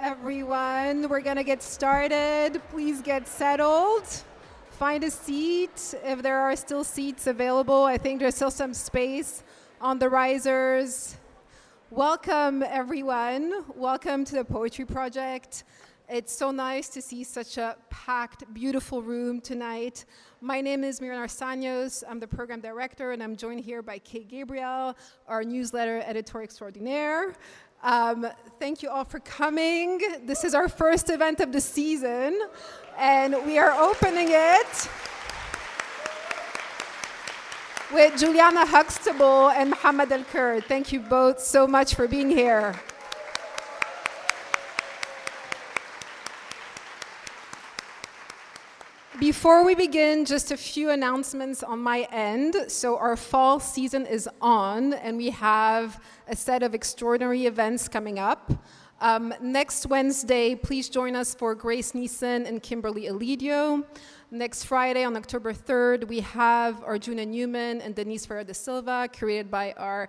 everyone. We're going to get started. Please get settled. Find a seat if there are still seats available. I think there's still some space on the risers. Welcome, everyone. Welcome to the Poetry Project. It's so nice to see such a packed, beautiful room tonight. My name is Miriam Arsanios. I'm the program director, and I'm joined here by Kay Gabriel, our newsletter editor extraordinaire. Thank you all for coming. This is our first event of the season, and we are opening it with Juliana Huxtable and Mohammed El-Kurd. Thank you both so much for being here. Before we begin, just a few announcements on my end. So our fall season is on, and we have a set of extraordinary events coming up. Next Wednesday, please join us for Grace Neeson and Kimberly Elidio. Next Friday, on October 3rd, we have Arjuna Newman and Denise Ferreira da Silva, curated by our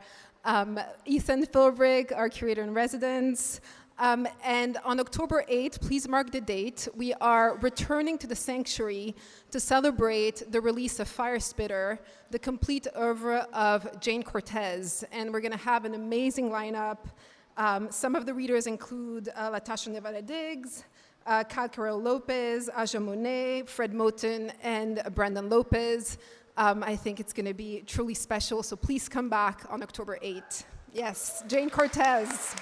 Ethan Philbrick, our curator-in-residence. And on October 8th, please mark the date, we are returning to the sanctuary to celebrate the release of Fire Spitter, the complete oeuvre of Jane Cortez. And we're going to have an amazing lineup. Some of the readers include Latasha Nevada Diggs, Cal Carrell Lopez, Aja Monet, Fred Moten, and Brandon Lopez. I think it's going to be truly special, so please come back on October 8th. Yes, Jane Cortez.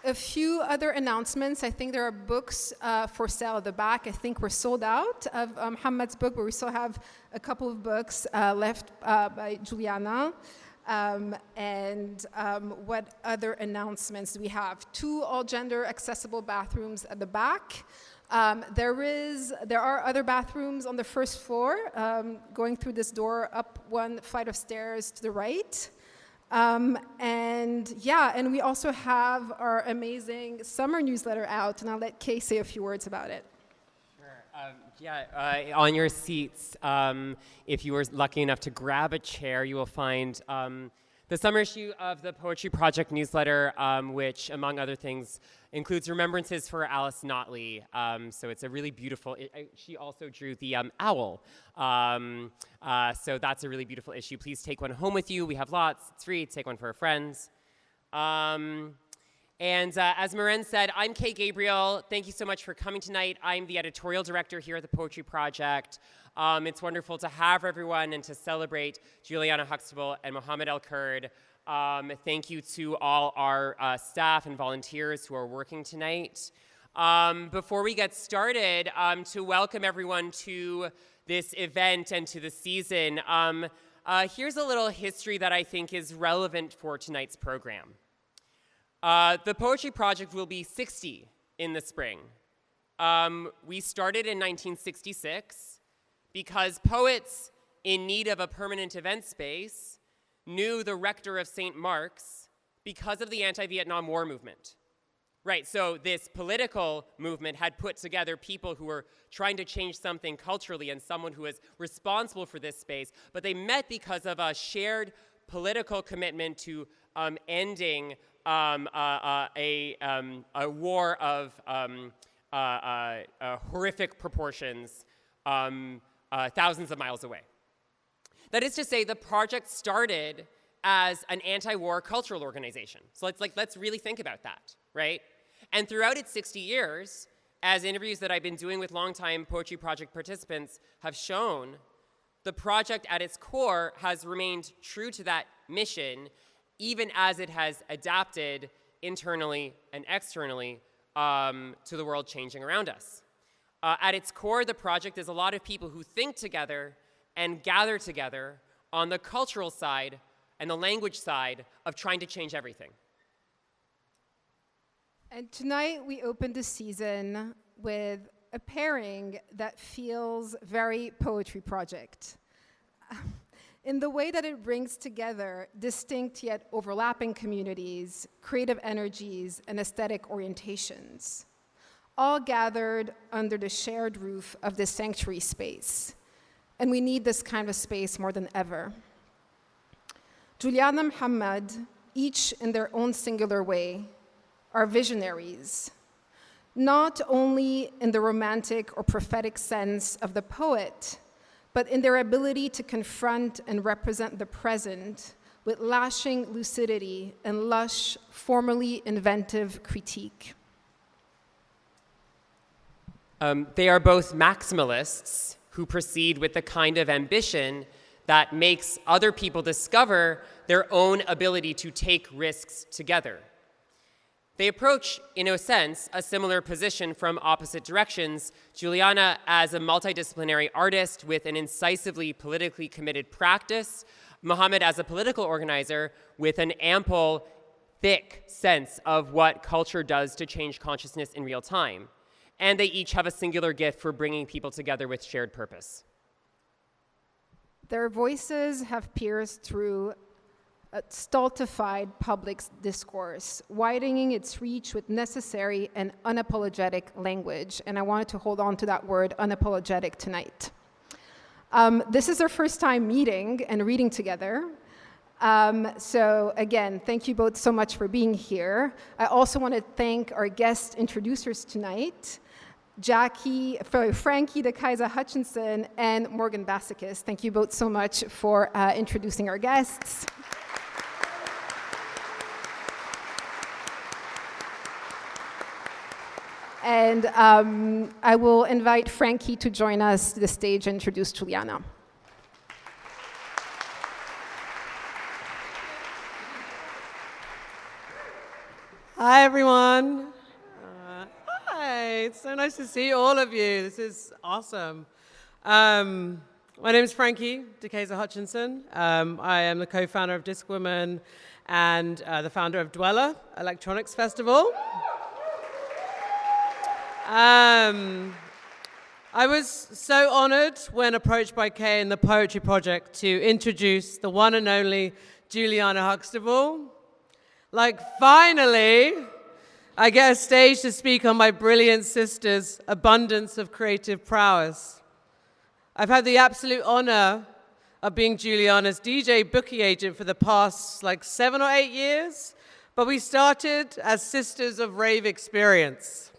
A few other announcements. I think there are books for sale at the back. I think we're sold out of Mohammed's book, but we still have a couple of books left by Juliana. What other announcements do we have? 2 all-gender accessible bathrooms at the back. There are other bathrooms on the first floor, going through this door up 1 flight of stairs to the right. And we also have our amazing summer newsletter out, and I'll let Kay say a few words about it. Sure. On your seats, if you were lucky enough to grab a chair, you will find the summer issue of the Poetry Project newsletter, which, among other things, includes remembrances for Alice Notley. So it's a really beautiful, she also drew the owl. So that's a really beautiful issue. Please take one home with you. We have lots. It's free. Take one for our friends. As Maren said, I'm Kay Gabriel. Thank you so much for coming tonight. I'm the editorial director here at the Poetry Project. It's wonderful to have everyone and to celebrate Juliana Huxtable and Mohammed El-Kurd. Thank you to all our staff and volunteers who are working tonight. Before we get started, to welcome everyone to this event and to the season, here's a little history that I think is relevant for tonight's program. The Poetry Project will be 60 in the spring. We started in 1966 because poets in need of a permanent event space knew the rector of St. Mark's because of the anti-Vietnam War movement. Right, so this political movement had put together people who were trying to change something culturally and someone who was responsible for this space, but they met because of a shared political commitment to ending a war of horrific proportions thousands of miles away. That is to say, the project started as an anti-war cultural organization. So let's really think about that, right? And throughout its 60 years, as interviews that I've been doing with longtime Poetry Project participants have shown, the project at its core has remained true to that mission, even as it has adapted internally and externally to the world changing around us. At its core, the project is a lot of people who think together and gather together on the cultural side and the language side of trying to change everything. And tonight we open the season with a pairing that feels very Poetry Project. In the way that it brings together distinct yet overlapping communities, creative energies, and aesthetic orientations, all gathered under the shared roof of this sanctuary space. And we need this kind of space more than ever. Juliana Mohammed each in their own singular way, are visionaries, not only in the romantic or prophetic sense of the poet, but in their ability to confront and represent the present with lashing lucidity and lush, formally inventive critique. They are both maximalists who proceed with the kind of ambition that makes other people discover their own ability to take risks together. They approach, in a sense, a similar position from opposite directions. Juliana as a multidisciplinary artist with an incisively politically committed practice, Mohammed as a political organizer with an ample, thick sense of what culture does to change consciousness in real time. And they each have a singular gift for bringing people together with shared purpose. Their voices have pierced through a stultified public discourse, widening its reach with necessary and unapologetic language. And I wanted to hold on to that word, unapologetic, tonight. This is our first time meeting and reading together. So again, thank you both so much for being here. I also want to thank our guest introducers tonight, Frankie de Kaiser Hutchinson and Morgan Bassichis. Thank you both so much for introducing our guests. And I will invite Frankie to join us to the stage and introduce Juliana. Hi, everyone. Hi, it's so nice to see all of you. This is awesome. My name is Frankie de Kaiser Hutchinson. I am the co-founder of Discwoman and the founder of Dweller Electronics Festival. I was so honored when approached by Kay in the Poetry Project to introduce the one and only Juliana Huxtable. Like, finally, I get a stage to speak on my brilliant sister's abundance of creative prowess. I've had the absolute honor of being Juliana's DJ booking agent for the past, 7 or 8 years, but we started as sisters of rave experience.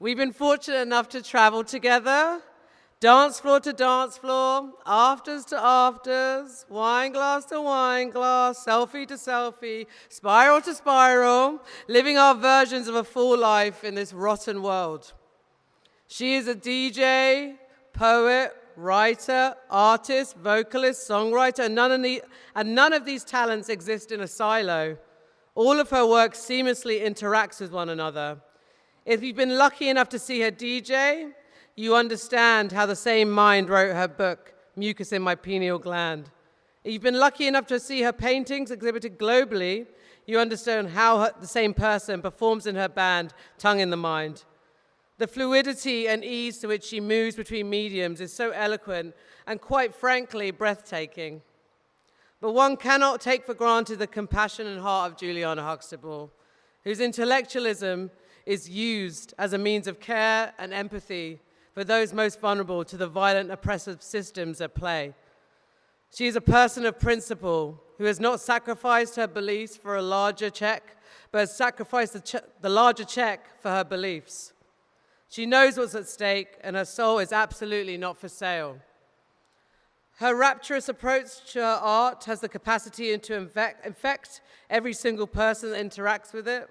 We've been fortunate enough to travel together, dance floor to dance floor, afters to afters, wine glass to wine glass, selfie to selfie, spiral to spiral, living our versions of a full life in this rotten world. She is a DJ, poet, writer, artist, vocalist, songwriter, and none of these talents exist in a silo. All of her work seamlessly interacts with one another. If you've been lucky enough to see her DJ, you understand how the same mind wrote her book, Mucus in My Pineal Gland. If you've been lucky enough to see her paintings exhibited globally, you understand how the same person performs in her band, Tongue in the Mind. The fluidity and ease to which she moves between mediums is so eloquent and, quite frankly, breathtaking. But one cannot take for granted the compassion and heart of Juliana Huxtable, whose intellectualism is used as a means of care and empathy for those most vulnerable to the violent, oppressive systems at play. She is a person of principle who has not sacrificed her beliefs for a larger check, but has sacrificed the larger check for her beliefs. She knows what's at stake, and her soul is absolutely not for sale. Her rapturous approach to her art has the capacity to infect every single person that interacts with it.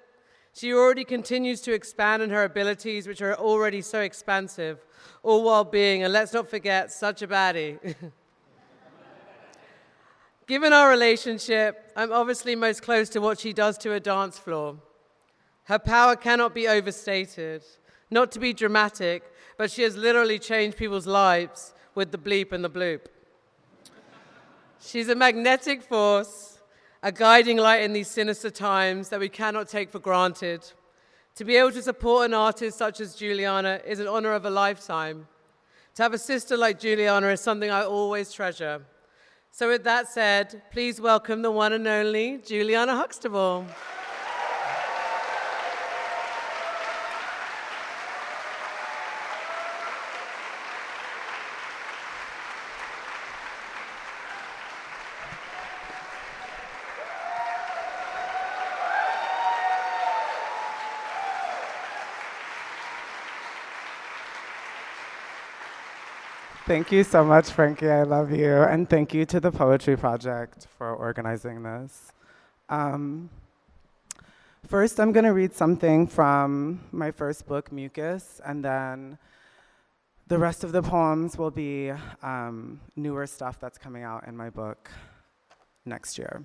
She already continues to expand in her abilities, which are already so expansive, all while being, and let's not forget, such a baddie. Given our relationship, I'm obviously most close to what she does to a dance floor. Her power cannot be overstated. Not to be dramatic, but she has literally changed people's lives with the bleep and the bloop. She's a magnetic force, a guiding light in these sinister times that we cannot take for granted. To be able to support an artist such as Juliana is an honor of a lifetime. To have a sister like Juliana is something I always treasure. So with that said, please welcome the one and only Juliana Huxtable. Thank you so much, Frankie. I love you. And thank you to the Poetry Project for organizing this. First, I'm going to read something from my first book, Mucus, and then the rest of the poems will be newer stuff that's coming out in my book next year.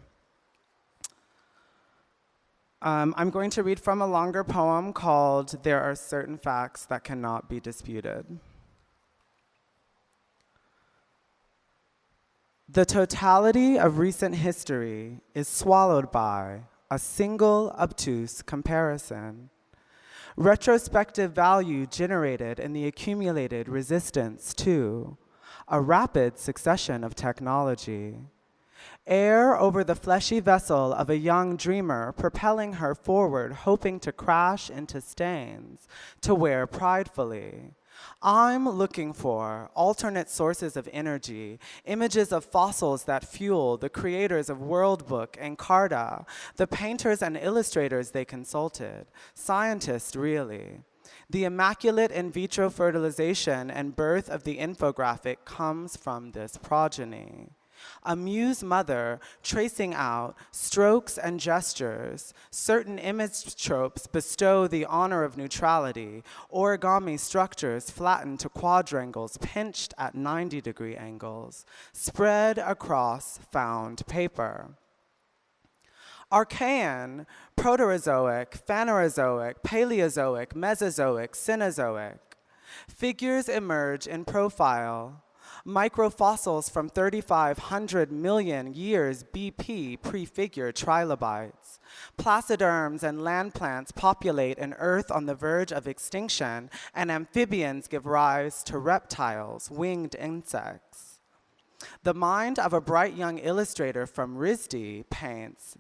I'm going to read from a longer poem called There Are Certain Facts That Cannot Be Disputed. The totality of recent history is swallowed by a single obtuse comparison. Retrospective value generated in the accumulated resistance to a rapid succession of technology. Air over the fleshy vessel of a young dreamer, propelling her forward, hoping to crash into stains, to wear pridefully. I'm looking for alternate sources of energy, images of fossils that fuel the creators of World Book and Carta, the painters and illustrators they consulted, scientists really. The immaculate in vitro fertilization and birth of the infographic comes from this progeny. A muse mother tracing out strokes and gestures. Certain image tropes bestow the honor of neutrality. Origami structures flattened to quadrangles pinched at 90-degree angles, spread across found paper. Archaean, Proterozoic, Phanerozoic, Paleozoic, Mesozoic, Cenozoic. Figures emerge in profile. Microfossils from 3,500 million years BP prefigure trilobites. Placiderms and land plants populate an Earth on the verge of extinction, and amphibians give rise to reptiles, winged insects. The mind of a bright young illustrator from RISD paints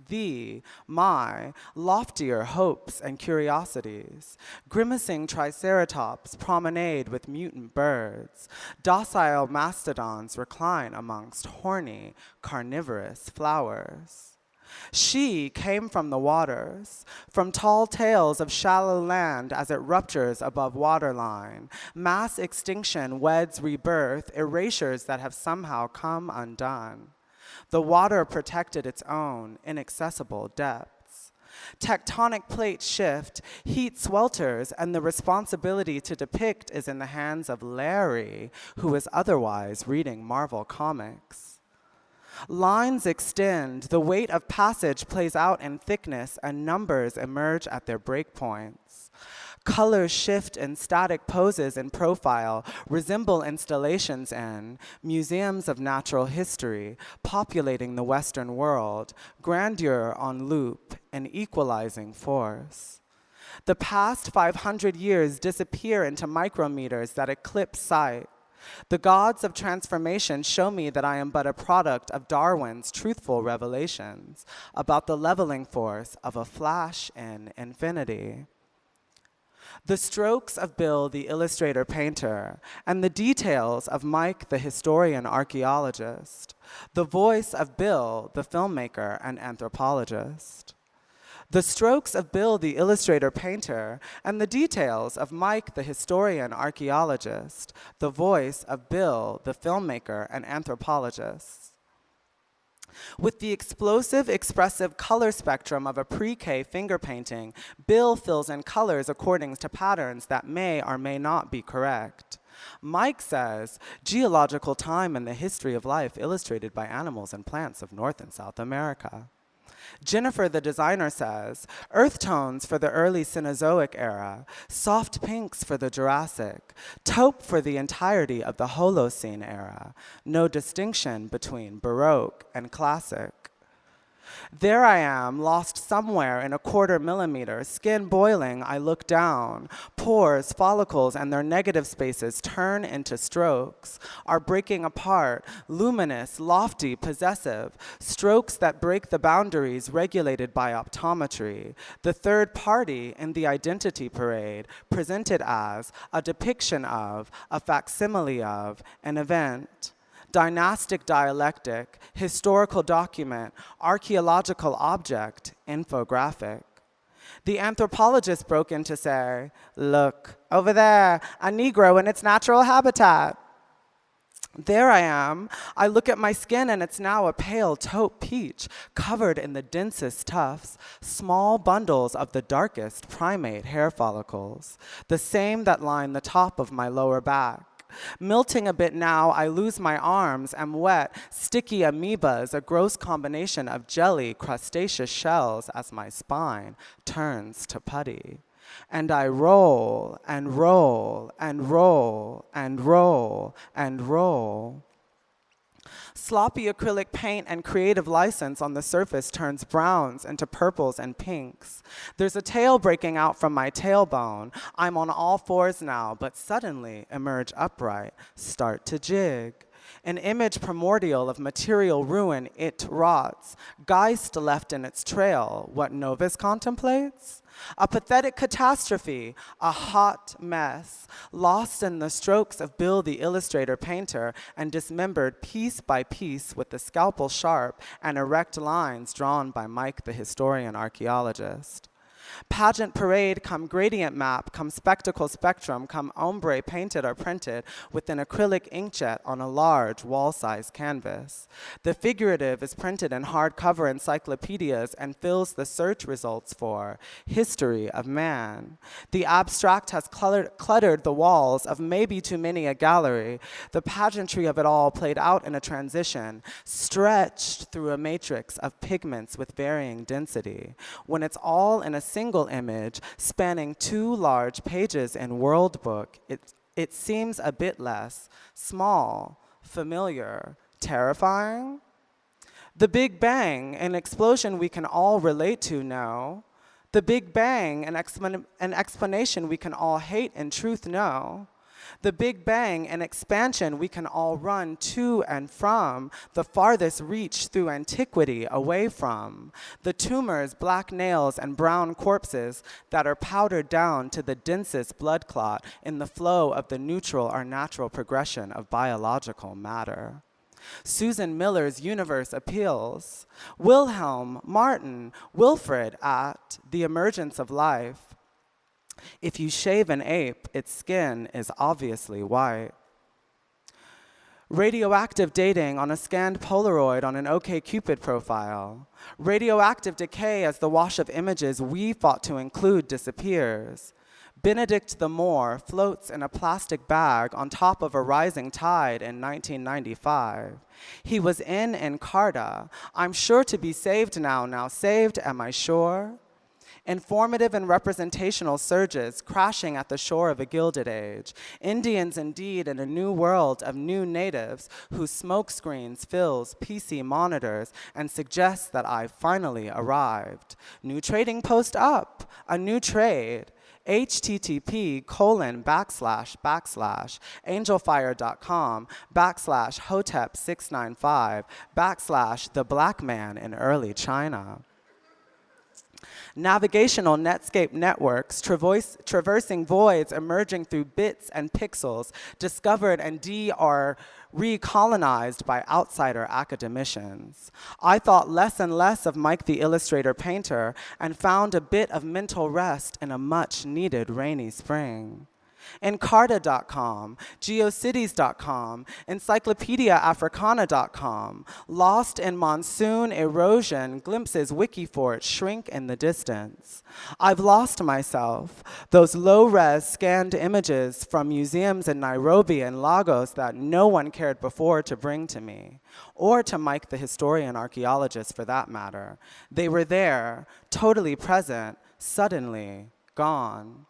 my loftier hopes and curiosities. Grimacing triceratops promenade with mutant birds. Docile mastodons recline amongst horny, carnivorous flowers. She came from the waters, from tall tales of shallow land as it ruptures above waterline. Mass extinction weds rebirth, erasures that have somehow come undone. The water protected its own inaccessible depths. Tectonic plates shift, heat swelters, and the responsibility to depict is in the hands of Larry, who is otherwise reading Marvel comics. Lines extend, the weight of passage plays out in thickness, and numbers emerge at their breakpoints. Colors shift in static poses in profile, resemble installations in museums of natural history, populating the Western world, grandeur on loop, an equalizing force. The past 500 years disappear into micrometers that eclipse sight. The gods of transformation show me that I am but a product of Darwin's truthful revelations about the leveling force of a flash in infinity. The strokes of Bill, the illustrator-painter, and the details of Mike, the historian-archaeologist. The voice of Bill, the filmmaker and anthropologist. The strokes of Bill, the illustrator-painter, and the details of Mike, the historian-archaeologist, the voice of Bill, the filmmaker and anthropologist. With the explosive, expressive color spectrum of a pre-K finger painting, Bill fills in colors according to patterns that may or may not be correct. Mike says, geological time and the history of life illustrated by animals and plants of North and South America. Jennifer, the designer, says, earth tones for the early Cenozoic era, soft pinks for the Jurassic, taupe for the entirety of the Holocene era, no distinction between Baroque and Classic. There I am, lost somewhere in a 1/4 millimeter, skin boiling, I look down. Pores, follicles, and their negative spaces turn into strokes, are breaking apart, luminous, lofty, possessive, strokes that break the boundaries regulated by optometry. The third party in the identity parade, presented as a depiction of, a facsimile of, an event. Dynastic dialectic, historical document, archaeological object, infographic. The anthropologist broke in to say, look, over there, a Negro in its natural habitat. There I am. I look at my skin and it's now a pale taupe peach, covered in the densest tufts, small bundles of the darkest primate hair follicles, the same that line the top of my lower back. Milting a bit now, I lose my arms, am wet, sticky amoebas, a gross combination of jelly, crustaceous shells as my spine turns to putty. And I roll and roll and roll and roll and roll. Sloppy acrylic paint and creative license on the surface turns browns into purples and pinks. There's a tail breaking out from my tailbone. I'm on all fours now, but suddenly emerge upright, start to jig. An image primordial of material ruin, it rots. Geist left in its trail, what Novus contemplates? A pathetic catastrophe, a hot mess, lost in the strokes of Bill the illustrator painter and dismembered piece by piece with the scalpel sharp and erect lines drawn by Mike the historian archaeologist. Pageant parade, come gradient map, come spectacle spectrum, come ombre painted or printed with an acrylic inkjet on a large wall-sized canvas. The figurative is printed in hardcover encyclopedias and fills the search results for history of man. The abstract has cluttered the walls of maybe too many a gallery. The pageantry of it all played out in a transition, stretched through a matrix of pigments with varying density. When it's all in a single image spanning 2 large pages in World Book, it seems a bit less small, familiar, terrifying. The Big Bang, an explosion we can all relate to now. The Big Bang, an explanation we can all hate and truth know. The Big Bang, an expansion we can all run to and from, the farthest reach through antiquity away from. The tumors, black nails, and brown corpses that are powdered down to the densest blood clot in the flow of the neutral or natural progression of biological matter. Susan Miller's universe appeals. Wilhelm, Martin, Wilfred at the emergence of life. If you shave an ape, its skin is obviously white. Radioactive dating on a scanned Polaroid on an OkCupid profile. Radioactive decay as the wash of images we fought to include disappears. Benedict the Moor floats in a plastic bag on top of a rising tide in 1995. He was in Encarta. I'm sure to be saved now saved, am I sure? Informative and representational surges crashing at the shore of a Gilded Age. Indians indeed in a new world of new natives whose smoke screens fills PC monitors and suggests that I've finally arrived. New trading post up, a new trade. http://angelfire.com/hotep695 / the black man in early China. Navigational Netscape networks, traversing voids emerging through bits and pixels, discovered and are recolonized by outsider academicians. I thought less and less of Mike the illustrator painter and found a bit of mental rest in a much needed rainy spring. Encarta.com, geocities.com, encyclopediaafricana.com, lost in monsoon erosion, glimpses Wikifort shrink in the distance. I've lost myself, those low-res scanned images from museums in Nairobi and Lagos that no one cared before to bring to me, or to Mike the historian archaeologist for that matter. They were there, totally present, suddenly gone.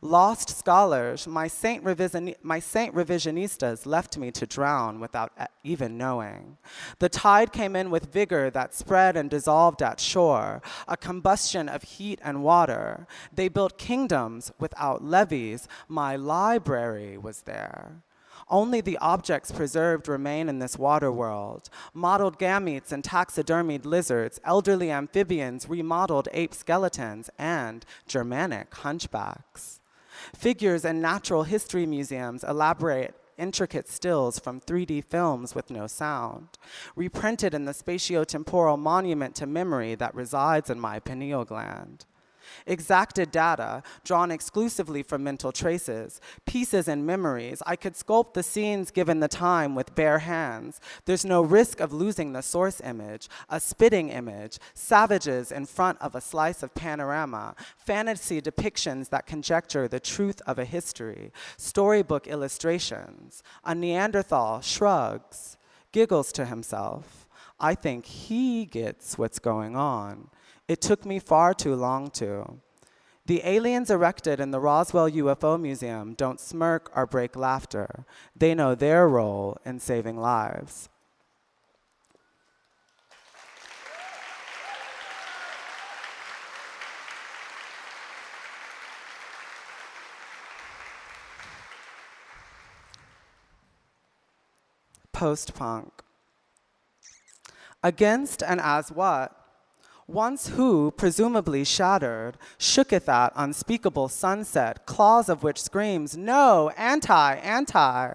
Lost scholars, my saint revisionistas left me to drown without even knowing. The tide came in with vigor that spread and dissolved at shore, a combustion of heat and water. They built kingdoms without levees. My library was there. Only the objects preserved remain in this water world. Modeled gametes and taxidermied lizards, elderly amphibians, remodeled ape skeletons, and Germanic hunchbacks. Figures in natural history museums elaborate intricate stills from 3D films with no sound, reprinted in the spatiotemporal monument to memory that resides in my pineal gland. Exacted data, drawn exclusively from mental traces, pieces and memories. I could sculpt the scenes given the time with bare hands. There's no risk of losing the source image, a spitting image, savages in front of a slice of panorama, fantasy depictions that conjecture the truth of a history, storybook illustrations. A Neanderthal shrugs, giggles to himself. I think he gets what's going on. It took me far too long to. The aliens erected in the Roswell UFO Museum don't smirk or break laughter. They know their role in saving lives. Post-punk. Against and as what? Once who, presumably shattered, shooketh at unspeakable sunset, claws of which screams, no, anti, anti.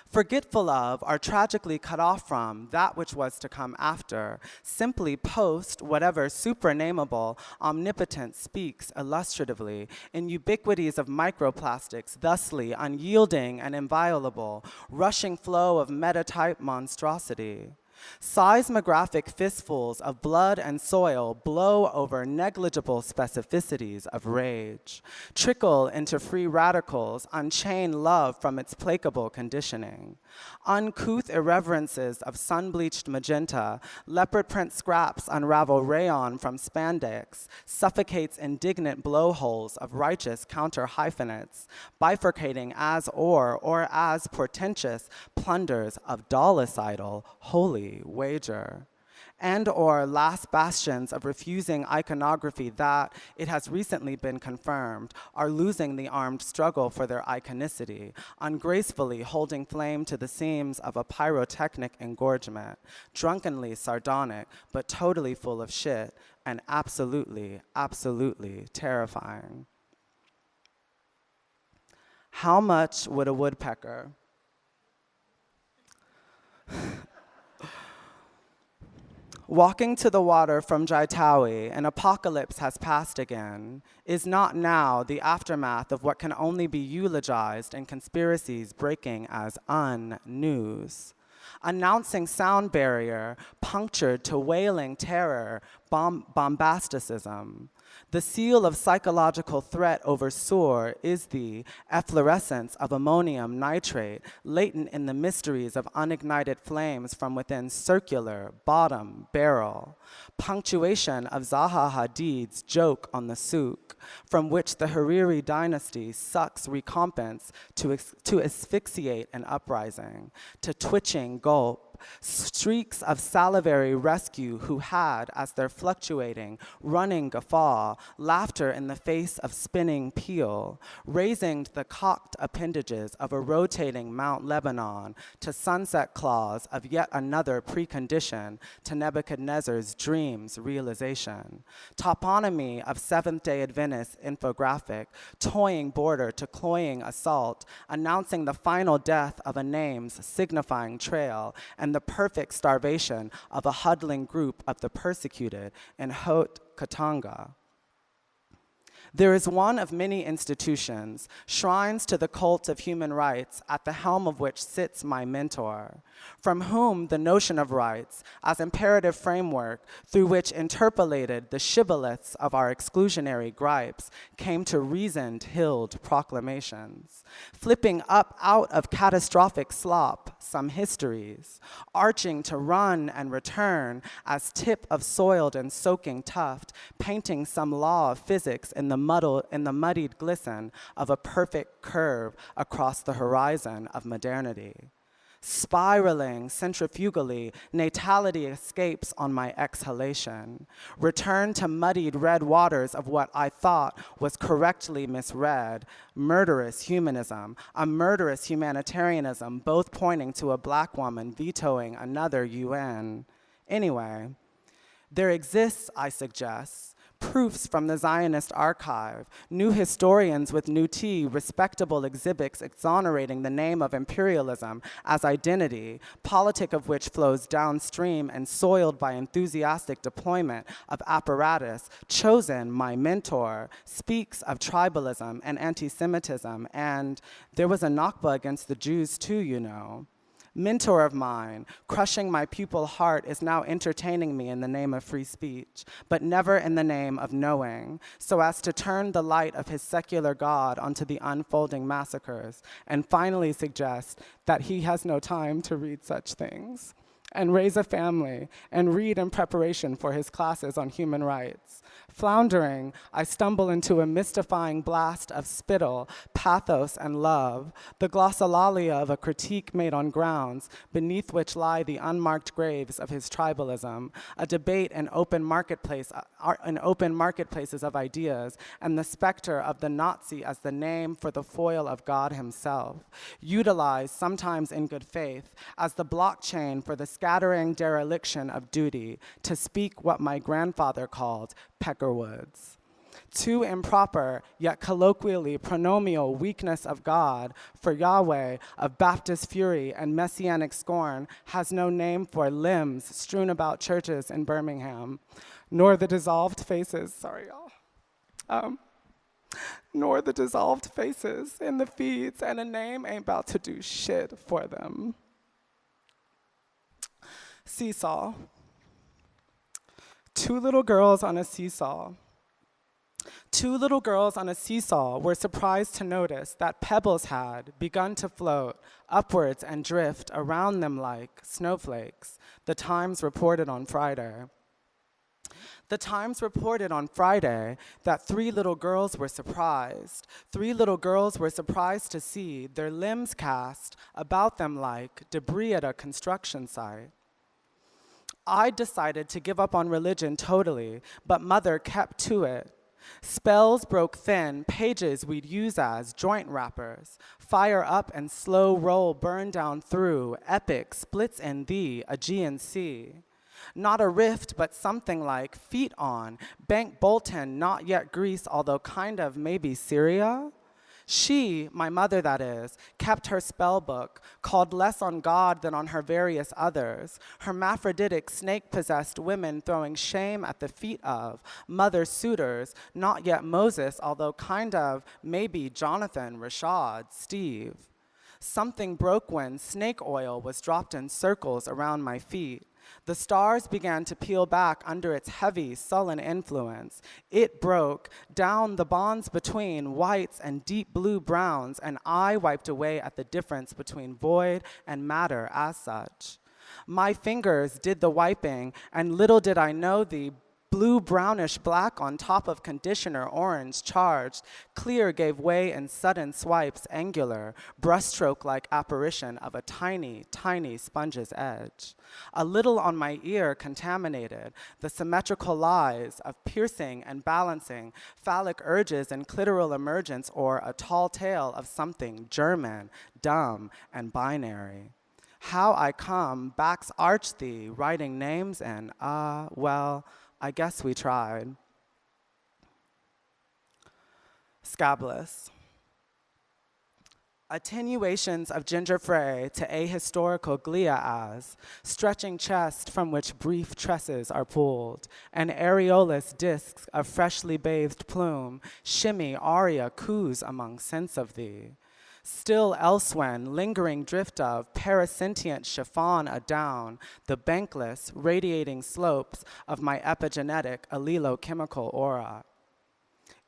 Forgetful of, or tragically cut off from, that which was to come after, simply post whatever supranameable omnipotence speaks illustratively in ubiquities of microplastics, thusly unyielding and inviolable, rushing flow of metatype monstrosity. Seismographic fistfuls of blood and soil blow over negligible specificities of rage, trickle into free radicals, unchain love from its placable conditioning. Uncouth irreverences of sun-bleached magenta, leopard print scraps unravel rayon from spandex, suffocates indignant blowholes of righteous counter-hyphenates, bifurcating as or as portentous plunders of dollicidal holy wager, and or last bastions of refusing iconography that, it has recently been confirmed, are losing the armed struggle for their iconicity, ungracefully holding flame to the seams of a pyrotechnic engorgement, drunkenly sardonic, but totally full of shit, and absolutely, absolutely terrifying. How much would a woodpecker walking to the water from Jaitawi, an apocalypse has passed again, is not now the aftermath of what can only be eulogized in conspiracies breaking as un-news. Announcing sound barrier, punctured to wailing terror, bombasticism. The seal of psychological threat over soar is the efflorescence of ammonium nitrate, latent in the mysteries of unignited flames from within circular bottom barrel. Punctuation of Zaha Hadid's joke on the souk, from which the Hariri dynasty sucks recompense to asphyxiate an uprising, to twitching gulp. Streaks of salivary rescue who had, as their fluctuating, running guffaw, laughter in the face of spinning peel, raising the cocked appendages of a rotating Mount Lebanon to sunset claws of yet another precondition to Nebuchadnezzar's dream's realization. Toponymy of Seventh-day Adventist infographic, toying border to cloying assault, announcing the final death of a name's signifying trail, and the perfect starvation of a huddling group of the persecuted in Haute Katanga. There is one of many institutions, shrines to the cult of human rights, at the helm of which sits my mentor, from whom the notion of rights, as imperative framework through which interpolated the shibboleths of our exclusionary gripes, came to reasoned, hilled proclamations, flipping up out of catastrophic slop some histories, arching to run and return as tip of soiled and soaking tuft, painting some law of physics in the muddied glisten of a perfect curve across the horizon of modernity. Spiraling centrifugally, natality escapes on my exhalation. Return to muddied red waters of what I thought was correctly misread. Murderous humanism, a murderous humanitarianism, both pointing to a black woman vetoing another UN. Anyway, there exists, I suggest, proofs from the Zionist archive, new historians with new tea, respectable exhibits exonerating the name of imperialism as identity, politic of which flows downstream and soiled by enthusiastic deployment of apparatus, chosen, my mentor, speaks of tribalism and anti-Semitism, and there was a Nakba against the Jews too, you know. Mentor of mine, crushing my pupil heart, is now entertaining me in the name of free speech, but never in the name of knowing, so as to turn the light of his secular God onto the unfolding massacres, and finally suggest that he has no time to read such things, and raise a family, and read in preparation for his classes on human rights. Floundering, I stumble into a mystifying blast of spittle, pathos, and love, the glossolalia of a critique made on grounds beneath which lie the unmarked graves of his tribalism, a debate in open marketplaces of ideas, and the specter of the Nazi as the name for the foil of God himself, utilized sometimes in good faith as the blockchain for the scattering dereliction of duty, to speak what my grandfather called Peckerwoods. Too improper, yet colloquially pronomial weakness of God for Yahweh of Baptist fury and messianic scorn has no name for limbs strewn about churches in Birmingham, nor the dissolved faces, nor the dissolved faces in the feeds, and a name ain't about to do shit for them. Seesaw. Two little girls on a seesaw. Two little girls on a seesaw were surprised to notice that pebbles had begun to float upwards and drift around them like snowflakes, the Times reported on Friday. The Times reported on Friday that three little girls were surprised. Three little girls were surprised to see their limbs cast about them like debris at a construction site. I decided to give up on religion totally, but Mother kept to it. Spells broke thin, pages we'd use as joint wrappers. Fire up and slow roll burn down through, epic splits in thee, Aegean Sea. Not a rift, but something like feet on, Bank Bolton, not yet Greece, although kind of maybe Syria. She, my mother that is, kept her spell book, called less on God than on her various others, hermaphroditic snake-possessed women throwing shame at the feet of mother suitors, not yet Moses, although kind of maybe Jonathan, Rashad, Steve. Something broke when snake oil was dropped in circles around my feet. The stars began to peel back under its heavy, sullen influence. It broke down the bonds between whites and deep blue browns, and I wiped away at the difference between void and matter as such. My fingers did the wiping, and little did I know the blue, brownish black on top of conditioner, orange, charged, clear gave way in sudden swipes, angular, brushstroke-like apparition of a tiny, tiny sponge's edge. A little on my ear contaminated, the symmetrical lies of piercing and balancing, phallic urges and clitoral emergence, or a tall tale of something German, dumb, and binary. How I come, backs arch thee, writing names and, well, I guess we tried. Scabless. Attenuations of ginger fray to ahistorical glia as, stretching chest from which brief tresses are pulled, and areolus discs of freshly bathed plume, shimmy aria coos among scents of thee. Still elsewhen, lingering drift of parasentient chiffon adown the bankless, radiating slopes of my epigenetic allelochemical aura.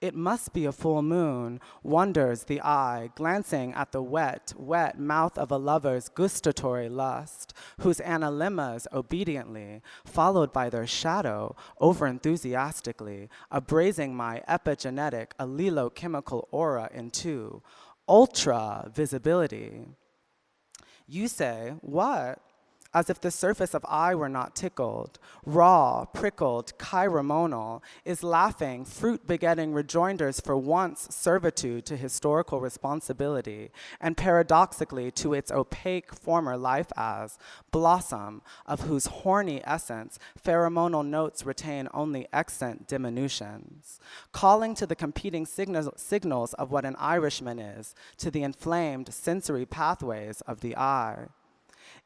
It must be a full moon, wonders the eye, glancing at the wet, wet mouth of a lover's gustatory lust, whose analemmas obediently, followed by their shadow, over-enthusiastically, abrasing my epigenetic allelochemical aura in two, ultra visibility. You say, what? as if the surface of I were not tickled, raw, prickled, chiromonal, is laughing, fruit-begetting rejoinders for once servitude to historical responsibility, and paradoxically to its opaque former life as blossom, of whose horny essence pheromonal notes retain only accent diminutions, calling to the competing signals of what an Irishman is, to the inflamed sensory pathways of the eye.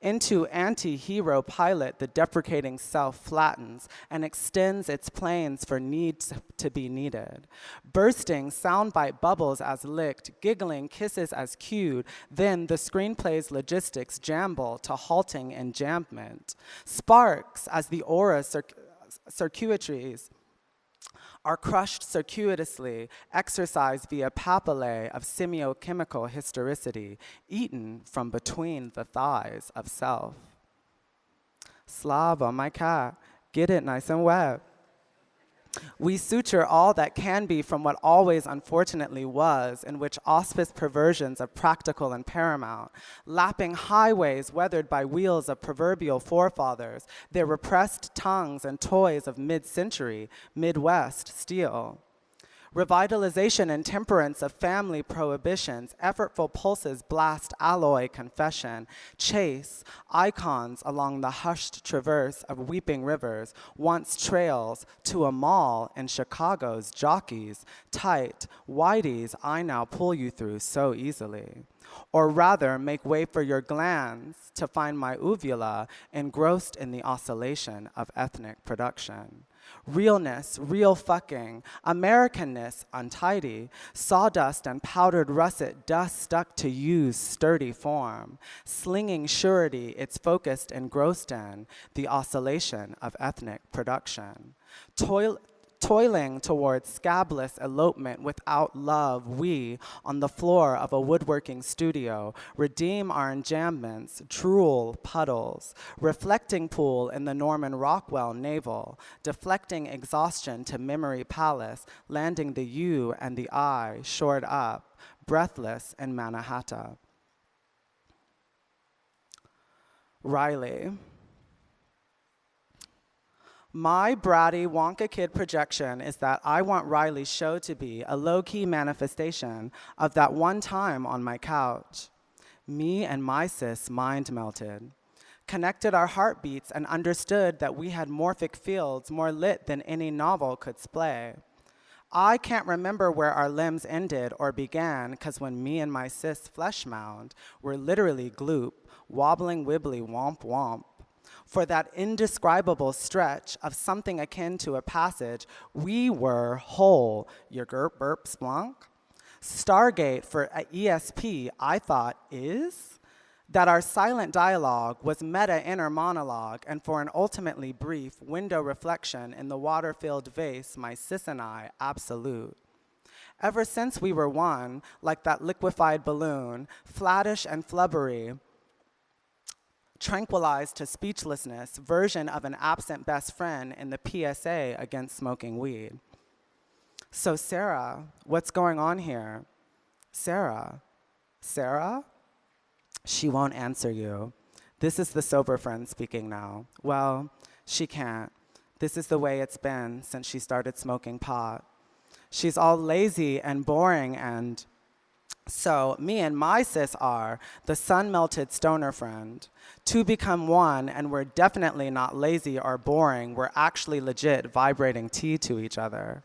Into anti-hero pilot, the deprecating self flattens and extends its planes for need to be needed. Bursting soundbite bubbles as licked, giggling kisses as cued, then the screenplay's logistics jamble to halting enjambment. Sparks as the aura circuitries are crushed circuitously, exercised via papillae of semiochemical historicity, eaten from between the thighs of self. Slava, my cat, get it nice and wet. We suture all that can be from what always unfortunately was, in which auspice perversions of practical and paramount, lapping highways weathered by wheels of proverbial forefathers, their repressed tongues and toys of mid-century, Midwest steel. Revitalization and temperance of family prohibitions, effortful pulses blast alloy confession, chase icons along the hushed traverse of weeping rivers, once trails to a mall in Chicago's jockeys, tight whiteys I now pull you through so easily. Or rather, make way for your glands to find my uvula engrossed in the oscillation of ethnic production. Realness, real fucking, Americanness, untidy, sawdust and powdered russet dust stuck to use sturdy form, slinging surety it's focused engrossed in, the oscillation of ethnic production. Toiling towards scabless elopement without love, we, on the floor of a woodworking studio, redeem our enjambments, drool puddles, reflecting pool in the Norman Rockwell navel, deflecting exhaustion to memory palace, landing the U and the I shored up, breathless in Mannahatta. Riley. My bratty Wonka kid projection is that I want Riley's show to be a low-key manifestation of that one time on my couch. Me and my sis mind melted, connected our heartbeats and understood that we had morphic fields more lit than any novel could splay. I can't remember where our limbs ended or began, because when me and my sis flesh mound were literally gloop, wobbling wibbly womp womp. For that indescribable stretch of something akin to a passage, we were whole. Your gurp burp splunk. Stargate for ESP, I thought, is that our silent dialogue was meta-inner monologue, and for an ultimately brief window reflection in the water-filled vase, my sis and I, absolute. Ever since we were one, like that liquefied balloon, flattish and flubbery, tranquilized to speechlessness version of an absent best friend in the PSA against smoking weed. So Sarah, what's going on here? Sarah? Sarah? She won't answer you. This is the sober friend speaking now. Well, she can't. This is the way it's been since she started smoking pot. She's all lazy and boring and so me and my sis are the sun-melted stoner friend. Two become one, and we're definitely not lazy or boring. We're actually legit vibrating tea to each other.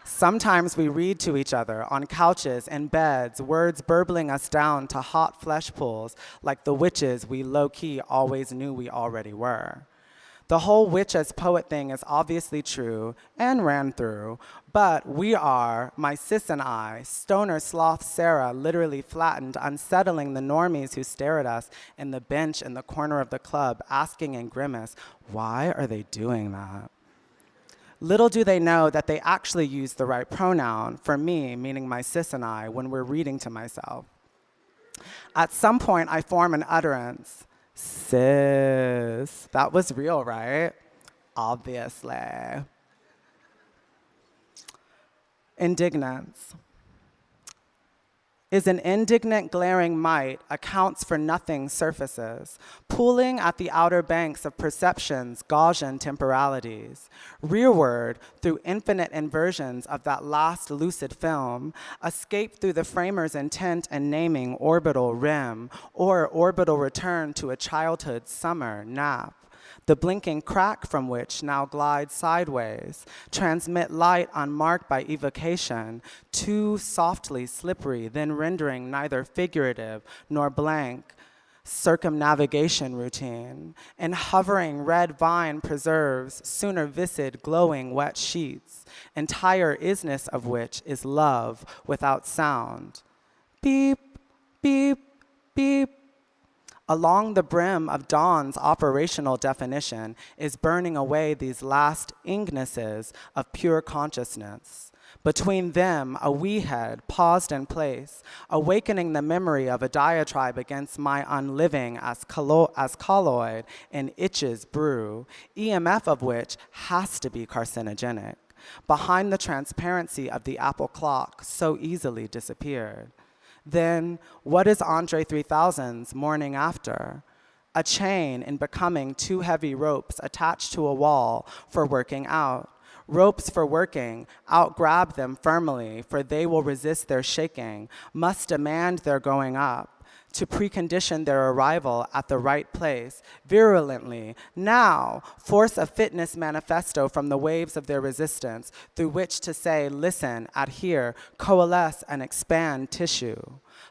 Sometimes we read to each other on couches and beds, words burbling us down to hot flesh pools like the witches we low-key always knew we already were. The whole witch as poet thing is obviously true and ran through, but we are, my sis and I, stoner sloth Sarah, literally flattened, unsettling the normies who stare at us in the bench in the corner of the club, asking in grimace, why are they doing that? Little do they know that they actually use the right pronoun for me, meaning my sis and I, when we're reading to myself. At some point, I form an utterance. Sis, that was real, right? Obviously. Indignance. is an indignant glaring might accounts for nothing surfaces, pooling at the outer banks of perception's Gaussian temporalities. Rearward, through infinite inversions of that last lucid film, escape through the framer's intent and naming orbital rim, or orbital return to a childhood's summer nap, the blinking crack from which now glides sideways, transmit light unmarked by evocation, too softly slippery, then rendering neither figurative nor blank circumnavigation routine. And hovering red vine preserves sooner viscid, glowing wet sheets, entire isness of which is love without sound. Beep, beep, beep. Along the brim of dawn's operational definition is burning away these last ingnesses of pure consciousness. Between them, a wee head paused in place, awakening the memory of a diatribe against my unliving as colloid in itches brew, EMF of which has to be carcinogenic. Behind the transparency of the Apple clock so easily disappeared. Then, what is Andre 3000's morning after? A chain in becoming two heavy ropes attached to a wall for working out. Ropes for working, out-grab them firmly, for they will resist their shaking, must demand their going up, to precondition their arrival at the right place, virulently. Now, force a fitness manifesto from the waves of their resistance, through which to say, listen, adhere, coalesce, and expand tissue.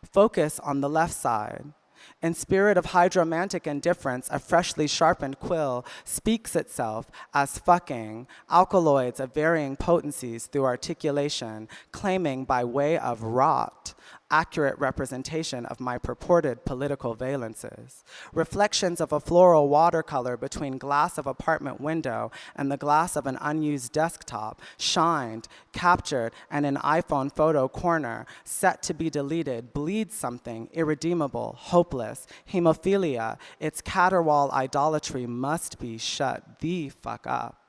Focus on the left side. In spirit of hydromantic indifference, a freshly sharpened quill speaks itself as fucking, alkaloids of varying potencies through articulation, claiming by way of rot, accurate representation of my purported political valences. Reflections of a floral watercolor between glass of apartment window and the glass of an unused desktop, shined, captured, and an iPhone photo corner, set to be deleted, bleeds something irredeemable, hopeless, hemophilia. Its caterwaul idolatry must be shut the fuck up.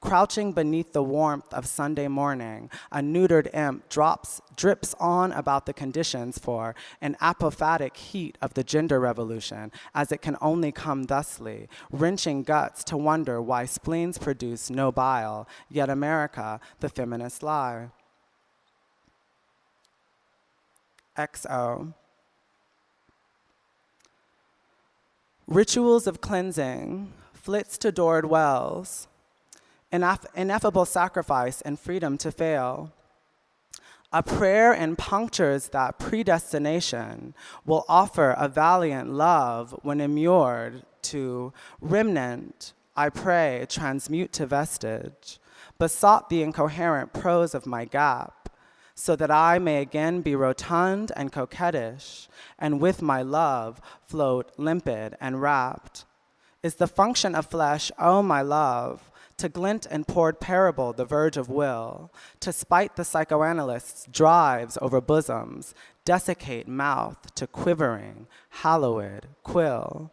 Crouching beneath the warmth of Sunday morning, a neutered imp drips on about the conditions for an apophatic heat of the gender revolution, as it can only come thusly, wrenching guts to wonder why spleens produce no bile, yet America, the feminist lie. XO. Rituals of cleansing, flits to doored wells, ineffable sacrifice and freedom to fail. A prayer in punctures that predestination will offer a valiant love when immured to remnant, I pray, transmute to vestige, besought the incoherent prose of my gap, so that I may again be rotund and coquettish, and with my love float limpid and wrapped. Is the function of flesh, oh my love, to glint and poured parable the verge of will, to spite the psychoanalyst's drives over bosoms, desiccate mouth to quivering, hallowed quill,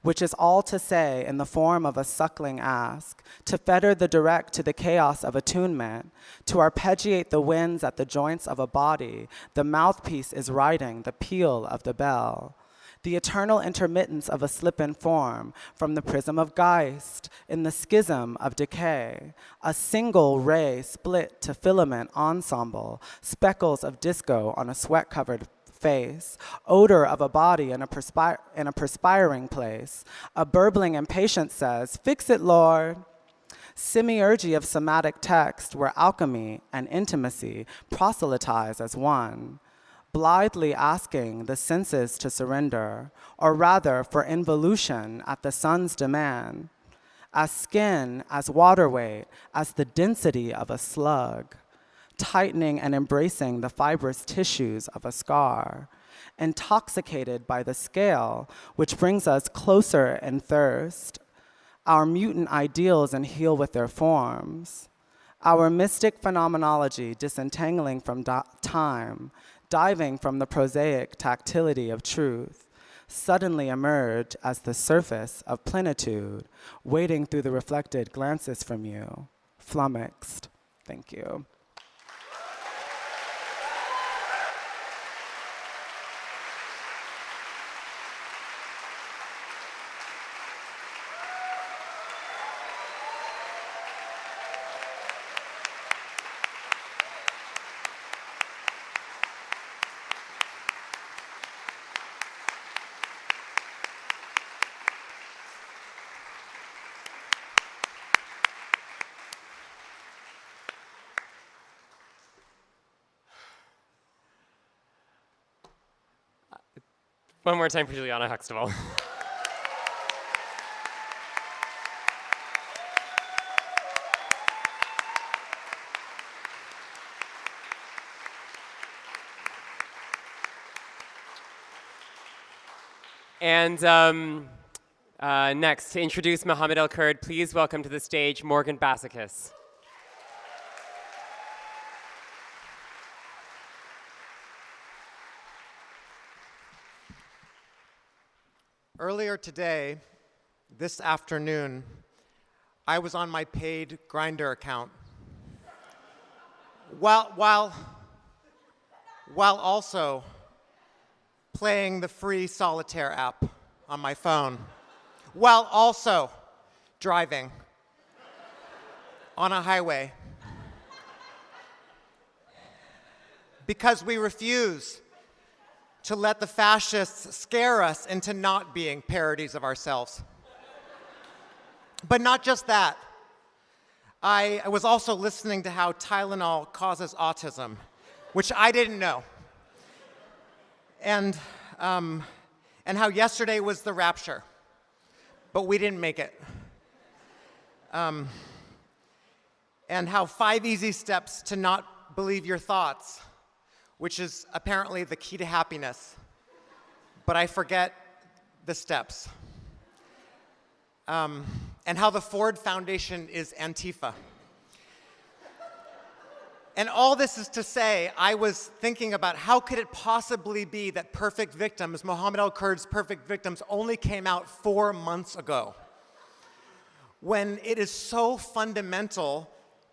which is all to say in the form of a suckling ask, to fetter the direct to the chaos of attunement, to arpeggiate the winds at the joints of a body, the mouthpiece is writing the peal of the bell. The eternal intermittence of a slip-in form from the prism of Geist in the schism of decay, a single ray split to filament ensemble, speckles of disco on a sweat-covered face, odor of a body in a perspiring place. A burbling impatience says, "Fix it, Lord." Semiurgy of somatic text where alchemy and intimacy proselytize as one. Blithely asking the senses to surrender, or rather for involution at the sun's demand, as skin, as water weight, as the density of a slug, tightening and embracing the fibrous tissues of a scar, intoxicated by the scale, which brings us closer in thirst, our mutant ideals and heal with their forms, our mystic phenomenology disentangling from time, diving from the prosaic tactility of truth, suddenly emerge as the surface of plenitude, waiting through the reflected glances from you, flummoxed. Thank you. One more time for Juliana Huxtable. And next, to introduce Mohammed El-Kurd, please welcome to the stage Morgan Bassichis. Earlier today, this afternoon, I was on my paid Grindr account while also playing the free Solitaire app on my phone, while also driving on a highway. Because we refuse to let the fascists scare us into not being parodies of ourselves. But not just that. I was also listening to how Tylenol causes autism, which I didn't know. And how yesterday was the rapture, but we didn't make it. And how 5 easy steps to not believe your thoughts, which is apparently the key to happiness, but I forget the steps. And how the Ford Foundation is Antifa. And all this is to say, I was thinking about how could it possibly be that Perfect Victims, Mohammed El-Kurd's Perfect Victims, only came out 4 months ago, when it is so fundamental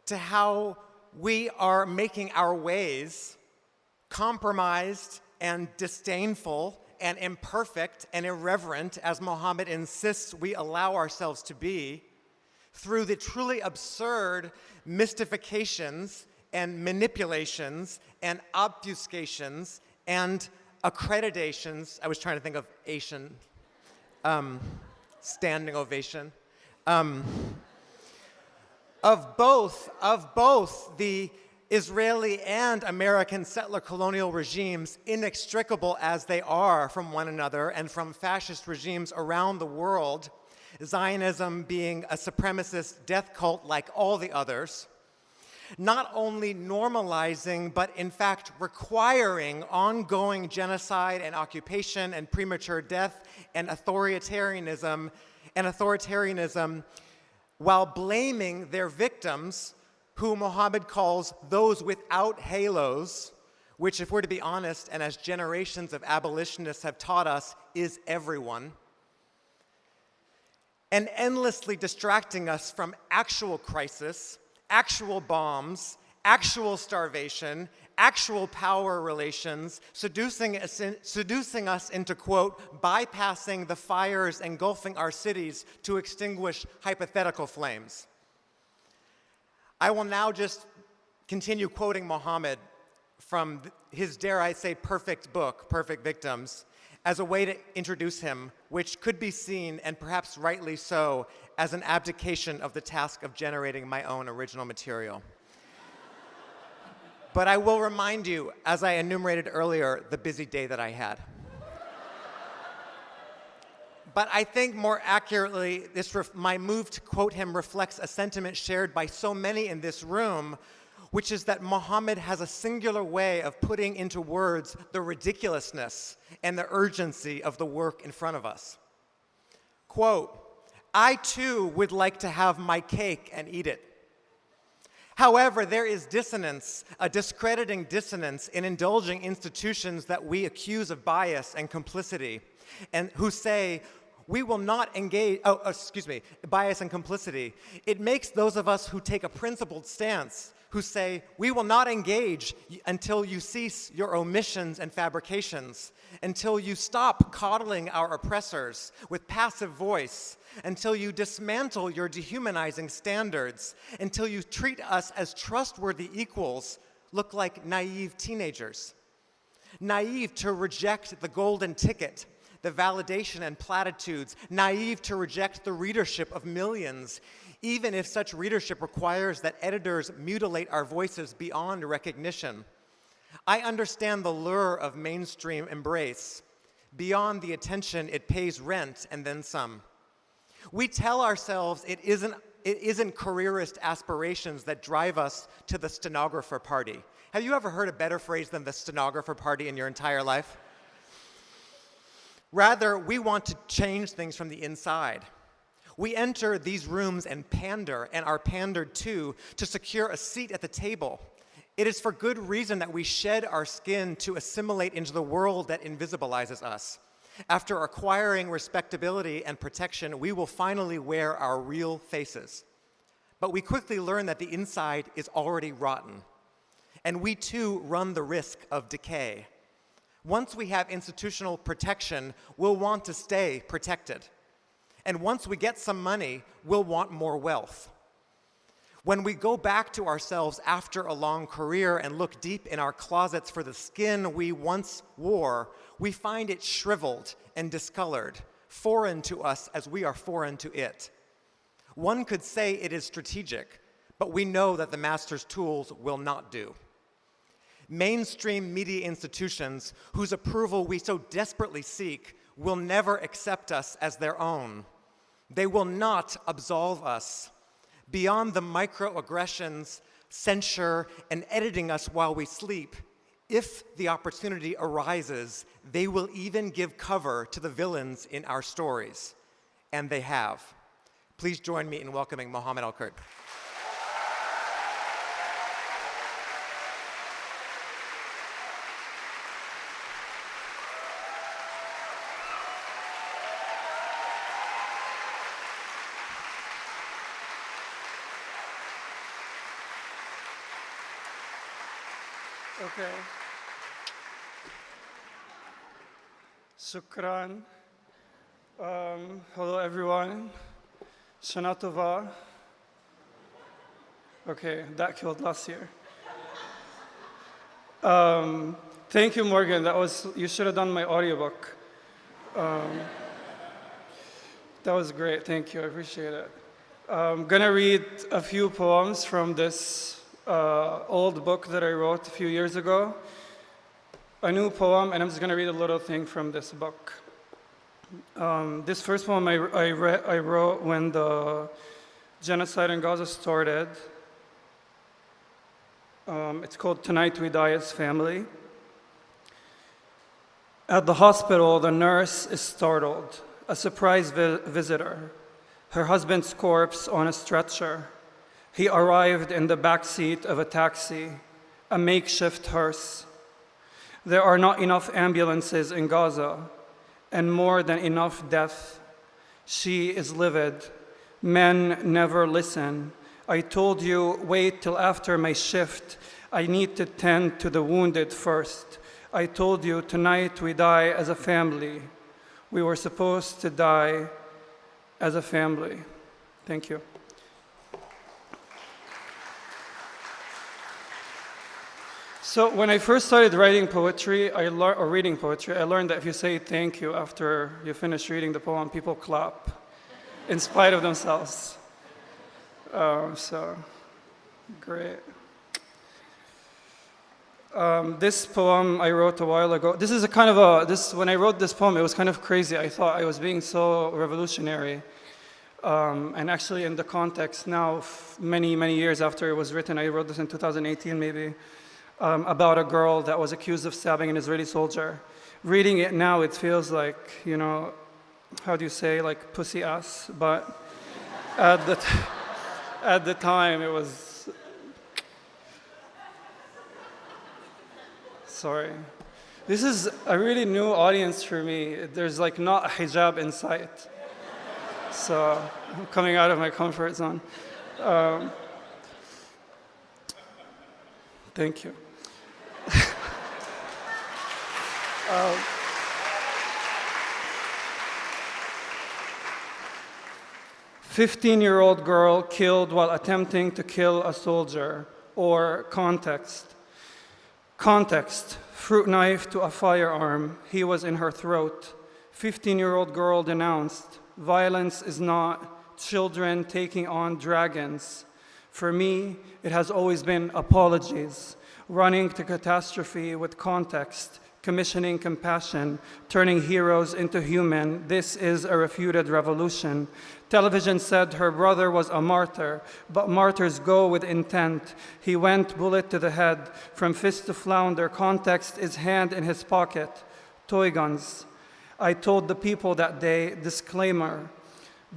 to how we are making our ways compromised and disdainful and imperfect and irreverent, as Mohammed insists we allow ourselves to be, through the truly absurd mystifications and manipulations and obfuscations and accreditations. I was trying to think of Asian, standing ovation, of both the Israeli and American settler colonial regimes, inextricable as they are from one another and from fascist regimes around the world, Zionism being a supremacist death cult like all the others, not only normalizing, but in fact requiring ongoing genocide and occupation and premature death and authoritarianism while blaming their victims, who Mohammed calls those without halos, which, if we're to be honest, and as generations of abolitionists have taught us, is everyone, and endlessly distracting us from actual crisis, actual bombs, actual starvation, actual power relations, seducing us into, quote, bypassing the fires engulfing our cities to extinguish hypothetical flames. I will now just continue quoting Mohammed from his, dare I say, perfect book, Perfect Victims, as a way to introduce him, which could be seen, and perhaps rightly so, as an abdication of the task of generating my own original material. But I will remind you, as I enumerated earlier, the busy day that I had. But I think more accurately, my move to quote him reflects a sentiment shared by so many in this room, which is that Mohammed has a singular way of putting into words the ridiculousness and the urgency of the work in front of us. Quote, "I too would like to have my cake and eat it. However, there is dissonance, a discrediting dissonance in indulging institutions that we accuse of bias and complicity, and who say, we will not engage, bias and complicity. It makes those of us who take a principled stance, who say, we will not engage until you cease your omissions and fabrications, until you stop coddling our oppressors with passive voice, until you dismantle your dehumanizing standards, until you treat us as trustworthy equals, look like naive teenagers. Naive to reject the golden ticket, the validation and platitudes, naive to reject the readership of millions, even if such readership requires that editors mutilate our voices beyond recognition. I understand the lure of mainstream embrace, Beyond the attention, it pays rent and then some. We tell ourselves it isn't careerist aspirations that drive us to the stenographer party. Have you ever heard a better phrase than the stenographer party in your entire life? Rather, we want to change things from the inside. We enter these rooms and pander, and are pandered to secure a seat at the table. It is for good reason that we shed our skin to assimilate into the world that invisibilizes us. After acquiring respectability and protection, we will finally wear our real faces. But we quickly learn that the inside is already rotten, and we too run the risk of decay. Once we have institutional protection, we'll want to stay protected. And once we get some money, we'll want more wealth. When we go back to ourselves after a long career and look deep in our closets for the skin we once wore, we find it shriveled and discolored, foreign to us as we are foreign to it. One could say it is strategic, but we know that the master's tools will not do. Mainstream media institutions whose approval we so desperately seek will never accept us as their own. They will not absolve us. Beyond the microaggressions, censure, and editing us while we sleep, if the opportunity arises, they will even give cover to the villains in our stories. And they have. Please join me in welcoming Mohammed El-Kurd. Okay. Shukran. Hello, everyone. Shana Tova. Okay, that killed last year. Thank you, Morgan. You should have done my audiobook. That was great. Thank you. I appreciate it. I'm gonna read a few poems from this old book that I wrote a few years ago. A new poem, and I'm just going to read a little thing from this book. This first poem I wrote when the genocide in Gaza started. It's called Tonight We Die as Family. At the hospital, the nurse is startled. A surprise visitor. Her husband's corpse on a stretcher. He arrived in the back seat of a taxi, a makeshift hearse. There are not enough ambulances in Gaza, and more than enough death. She is livid. Men never listen. I told you, wait till after my shift. I need to tend to the wounded first. I told you, tonight we die as a family. We were supposed to die as a family. Thank you. So when I first started writing poetry, or reading poetry, I learned that if you say thank you after you finish reading the poem, people clap in spite of themselves. So, great. This poem I wrote a while ago. This is when I wrote this poem, it was kind of crazy. I thought I was being so revolutionary. And actually in the context now, many, many years after it was written, I wrote this in 2018 maybe, about a girl that was accused of stabbing an Israeli soldier. Reading it now, it feels like, how do you say, like pussy ass, but at the time it was, sorry. This is a really new audience for me. There's like not a hijab in sight. So I'm coming out of my comfort zone. Thank you. 15-year-old girl killed while attempting to kill a soldier, or context. Context, fruit knife to a firearm, he was in her throat. 15-year-old girl denounced, violence is not children taking on dragons. For me, it has always been apologies, running to catastrophe with context, commissioning compassion, turning heroes into human. This is a refuted revolution. Television said her brother was a martyr, but martyrs go with intent. He went bullet to the head, from fist to flounder. Context is hand in his pocket. Toy guns. I told the people that day, disclaimer,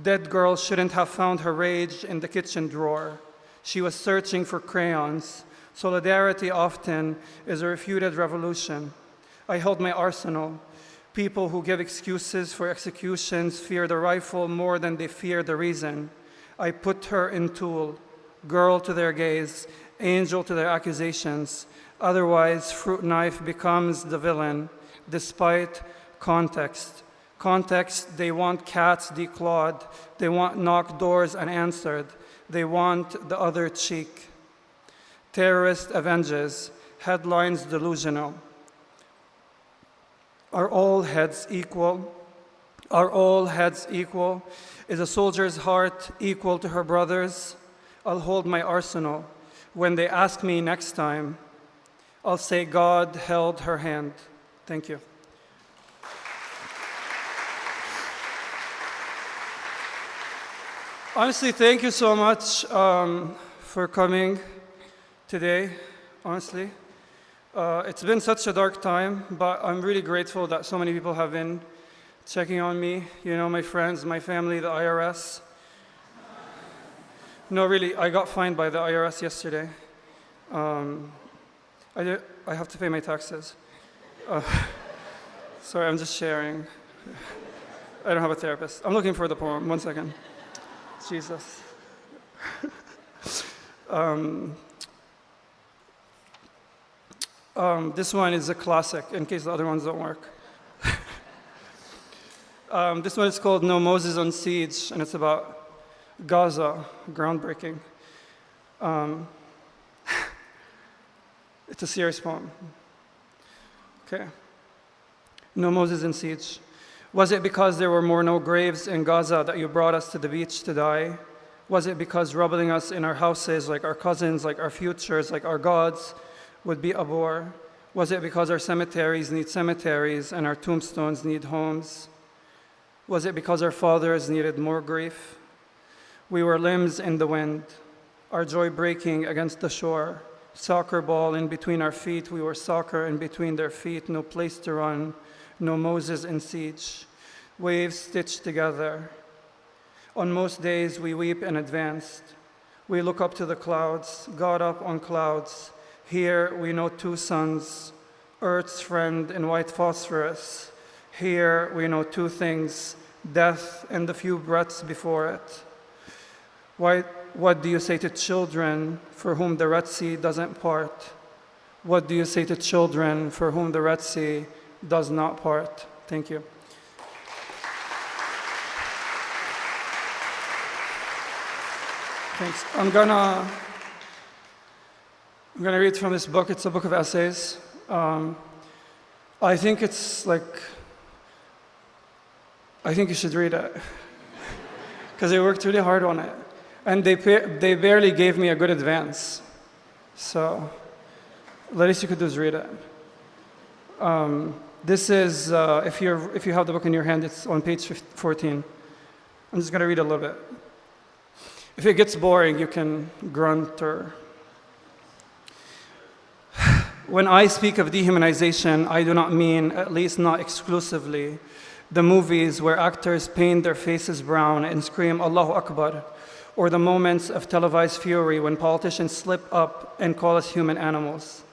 dead girl shouldn't have found her rage in the kitchen drawer. She was searching for crayons. Solidarity often is a refuted revolution. I held my arsenal. People who give excuses for executions fear the rifle more than they fear the reason. I put her in tool, girl to their gaze, angel to their accusations. Otherwise, fruit knife becomes the villain, despite context. Context, they want cats declawed. They want knocked doors unanswered. They want the other cheek. Terrorist avenges, headlines delusional. Are all heads equal? Are all heads equal? Is a soldier's heart equal to her brother's? I'll hold my arsenal. When they ask me next time, I'll say God held her hand. Thank you. Honestly, thank you so much for coming today, honestly. It's been such a dark time, but I'm really grateful that so many people have been checking on me. You know, my friends, my family, the IRS. No, really, I got fined by the IRS yesterday. I have to pay my taxes. Sorry, I'm just sharing. I don't have a therapist. I'm looking for the poem. 1 second. Jesus. This one is a classic, in case the other ones don't work. This one is called No Moses on Siege, and it's about Gaza, groundbreaking. It's a serious poem. Okay. No Moses in Siege. Was it because there were more no graves in Gaza that you brought us to the beach to die? Was it because rubbing us in our houses like our cousins, like our futures, like our gods would be a bore? Was it because our cemeteries need cemeteries and our tombstones need homes? Was it because our fathers needed more grief? We were limbs in the wind, our joy breaking against the shore. Soccer ball in between our feet, we were soccer in between their feet, no place to run, no Moses in siege. Waves stitched together. On most days we weep in advance. We look up to the clouds, God up on clouds. Here we know two suns, Earth's friend in white phosphorus. Here we know two things, death and the few breaths before it. What do you say to children for whom the Red Sea doesn't part? What do you say to children for whom the Red Sea does not part? Thank you. Thanks. I'm gonna read from this book. It's a book of essays. I think it's like, I think you should read it because I worked really hard on it, and they barely gave me a good advance. So the least you could do is read it. This is if you have the book in your hand, it's on page 14. I'm just gonna read a little bit. If it gets boring, you can grunt or. When I speak of dehumanization, I do not mean, at least not exclusively, the movies where actors paint their faces brown and scream Allahu Akbar, or the moments of televised fury when politicians slip up and call us human animals.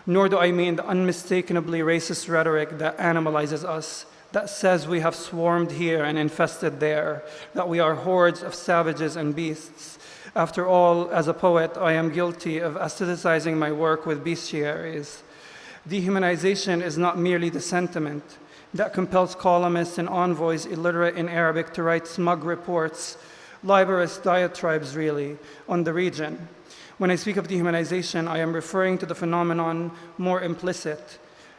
Nor do I mean the unmistakably racist rhetoric that animalizes us, that says we have swarmed here and infested there, that we are hordes of savages and beasts. After all, as a poet, I am guilty of aestheticizing my work with bestiaries. Dehumanization is not merely the sentiment that compels columnists and envoys illiterate in Arabic to write smug reports, libelous diatribes really, on the region. When I speak of dehumanization, I am referring to the phenomenon more implicit,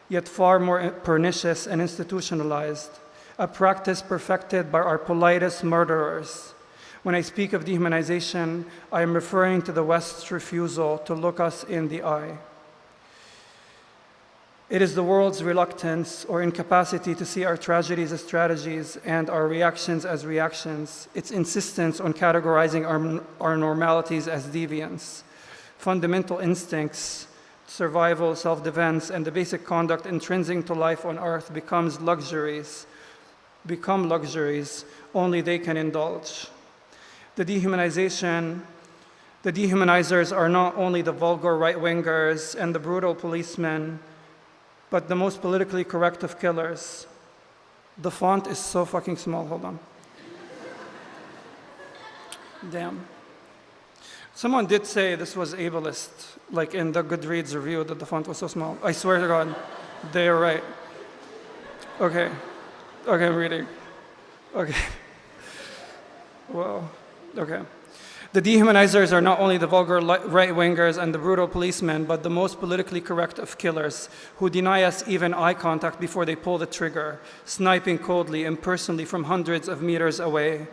yet far more pernicious and institutionalized, a practice perfected by our politest murderers. When I speak of dehumanization, I am referring to the West's refusal to look us in the eye. It is the world's reluctance or incapacity to see our tragedies as strategies and our reactions as reactions, its insistence on categorizing our normalities as deviance. Fundamental instincts, survival, self-defense, and the basic conduct intrinsic to life on earth become luxuries only they can indulge. The dehumanizers are not only the vulgar right-wingers and the brutal policemen, but the most politically correct of killers. The font is so fucking small, hold on. Damn. Someone did say this was ableist, like in the Goodreads review, that the font was so small. I swear to God, they're right. Okay, I'm reading. Okay. Whoa, okay. The dehumanizers are not only the vulgar right-wingers and the brutal policemen, but the most politically correct of killers who deny us even eye contact before they pull the trigger, sniping coldly, impersonally from hundreds of meters away.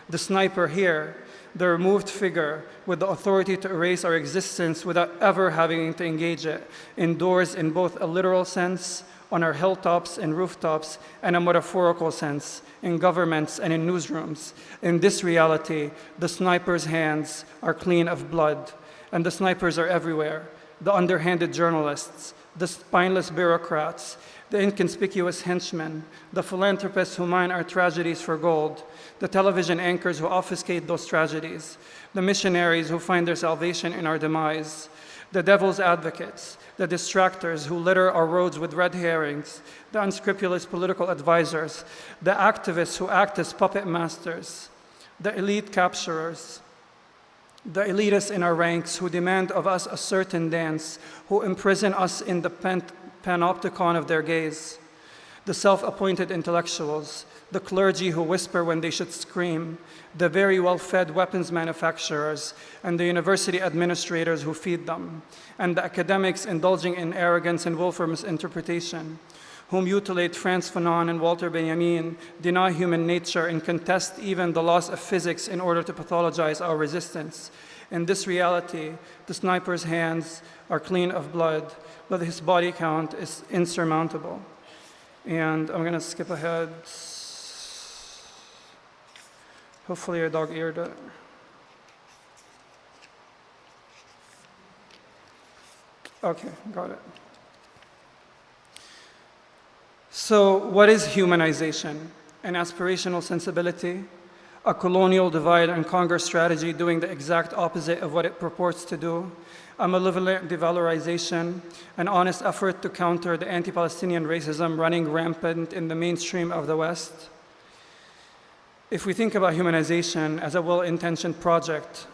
The sniper here, the removed figure with the authority to erase our existence without ever having to engage it, indoors in both a literal sense, on our hilltops and rooftops, and a metaphorical sense, in governments and in newsrooms. In this reality, the sniper's hands are clean of blood, and the snipers are everywhere. The underhanded journalists, the spineless bureaucrats, the inconspicuous henchmen, the philanthropists who mine our tragedies for gold, the television anchors who obfuscate those tragedies, the missionaries who find their salvation in our demise, the devil's advocates, the distractors who litter our roads with red herrings, the unscrupulous political advisors, the activists who act as puppet masters, the elite capturers, the elitists in our ranks who demand of us a certain dance, who imprison us in the panopticon of their gaze, the self-appointed intellectuals, the clergy who whisper when they should scream, the very well-fed weapons manufacturers, and the university administrators who feed them, and the academics indulging in arrogance and willful misinterpretation, whom mutilate Frantz Fanon and Walter Benjamin, deny human nature, and contest even the laws of physics in order to pathologize our resistance. In this reality, the sniper's hands are clean of blood, but his body count is insurmountable. And I'm gonna skip ahead. Hopefully your dog eared it. Okay, got it. So what is humanization? An aspirational sensibility, a colonial divide and conquer strategy doing the exact opposite of what it purports to do, a malevolent devalorization, an honest effort to counter the anti-Palestinian racism running rampant in the mainstream of the West. If we think about humanization as a well-intentioned project,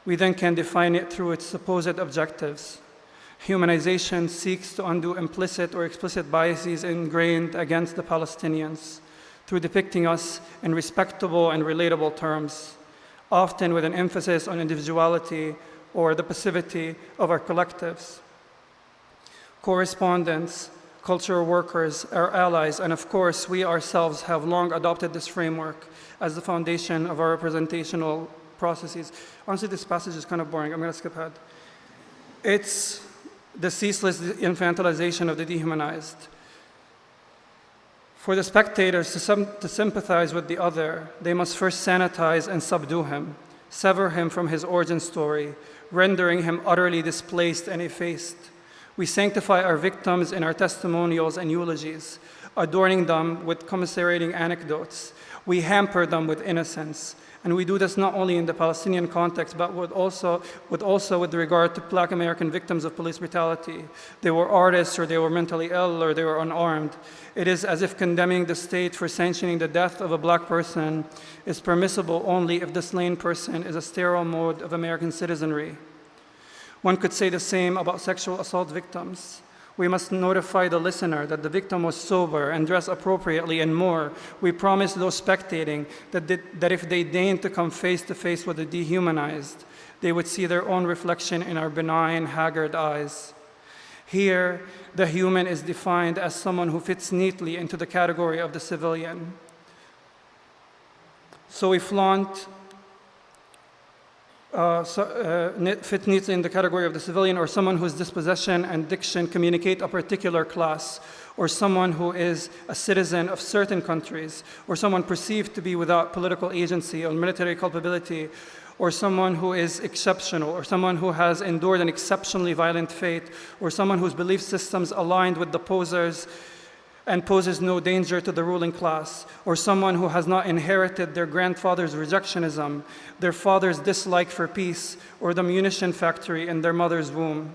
we then can define it through its supposed objectives. Humanization seeks to undo implicit or explicit biases ingrained against the Palestinians through depicting us in respectable and relatable terms, often with an emphasis on individuality or the passivity of our collectives. Correspondents, cultural workers, our allies, and of course, we ourselves have long adopted this framework as the foundation of our representational processes. Honestly, this passage is kind of boring. I'm going to skip ahead. It's the ceaseless infantilization of the dehumanized. For the spectators to sympathize with the other, they must first sanitize and subdue him, sever him from his origin story, rendering him utterly displaced and effaced. We sanctify our victims in our testimonials and eulogies, adorning them with commiserating anecdotes. We hamper them with innocence. And we do this not only in the Palestinian context, but also with regard to Black American victims of police brutality. They were artists, or they were mentally ill, or they were unarmed. It is as if condemning the state for sanctioning the death of a Black person is permissible only if the slain person is a sterile mode of American citizenry. One could say the same about sexual assault victims. We must notify the listener that the victim was sober and dressed appropriately, and more. We promise those spectating that if they deign to come face to face with the dehumanized, they would see their own reflection in our benign, haggard eyes. Here, the human is defined as someone who fits neatly into the category of the civilian. So we flaunt fit neatly in the category of the civilian, or someone whose disposition and diction communicate a particular class, or someone who is a citizen of certain countries, or someone perceived to be without political agency or military culpability, or someone who is exceptional, or someone who has endured an exceptionally violent fate, or someone whose belief systems aligned with the posers and poses no danger to the ruling class, or someone who has not inherited their grandfather's rejectionism, their father's dislike for peace, or the munition factory in their mother's womb.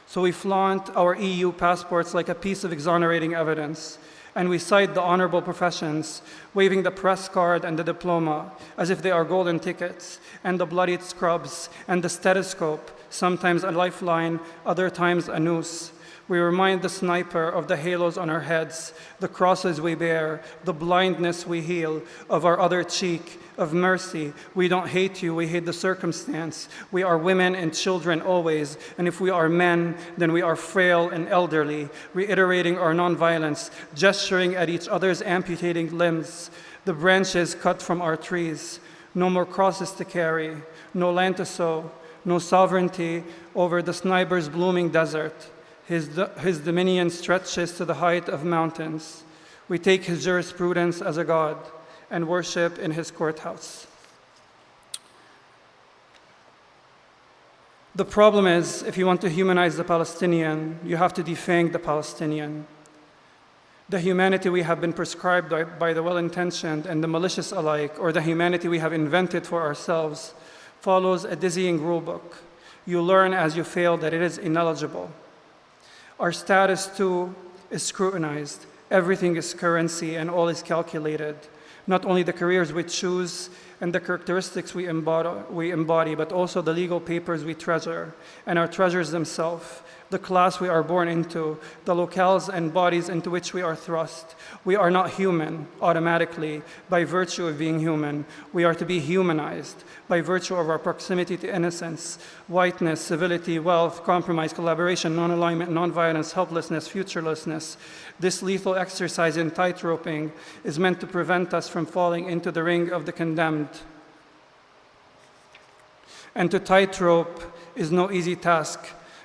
So we flaunt our EU passports like a piece of exonerating evidence, and we cite the honorable professions, waving the press card and the diploma as if they are golden tickets, and the bloodied scrubs and the stethoscope, sometimes a lifeline, other times a noose. We remind the sniper of the halos on our heads, the crosses we bear, the blindness we heal, of our other cheek, of mercy. We don't hate you, we hate the circumstance. We are women and children always, and if we are men, then we are frail and elderly, reiterating our nonviolence, gesturing at each other's amputating limbs, the branches cut from our trees. No more crosses to carry, no land to sow, no sovereignty over the sniper's blooming desert. His dominion stretches to the height of mountains. We take his jurisprudence as a god and worship in his courthouse. The problem is, if you want to humanize the Palestinian, you have to defang the Palestinian. The humanity we have been prescribed by the well-intentioned and the malicious alike, or the humanity we have invented for ourselves, follows a dizzying rulebook. You learn as you fail that it is ineligible. Our status, too, is scrutinized. Everything is currency and all is calculated. Not only the careers we choose and the characteristics we embody, but also the legal papers we treasure and our treasures themselves, the class we are born into, the locales and bodies into which we are thrust. We are not human automatically by virtue of being human. We are to be humanized by virtue of our proximity to innocence, whiteness, civility, wealth, compromise, collaboration, non-alignment, non-violence, helplessness, futurelessness. This lethal exercise in tightroping is meant to prevent us from falling into the ring of the condemned. And to tightrope is no easy task.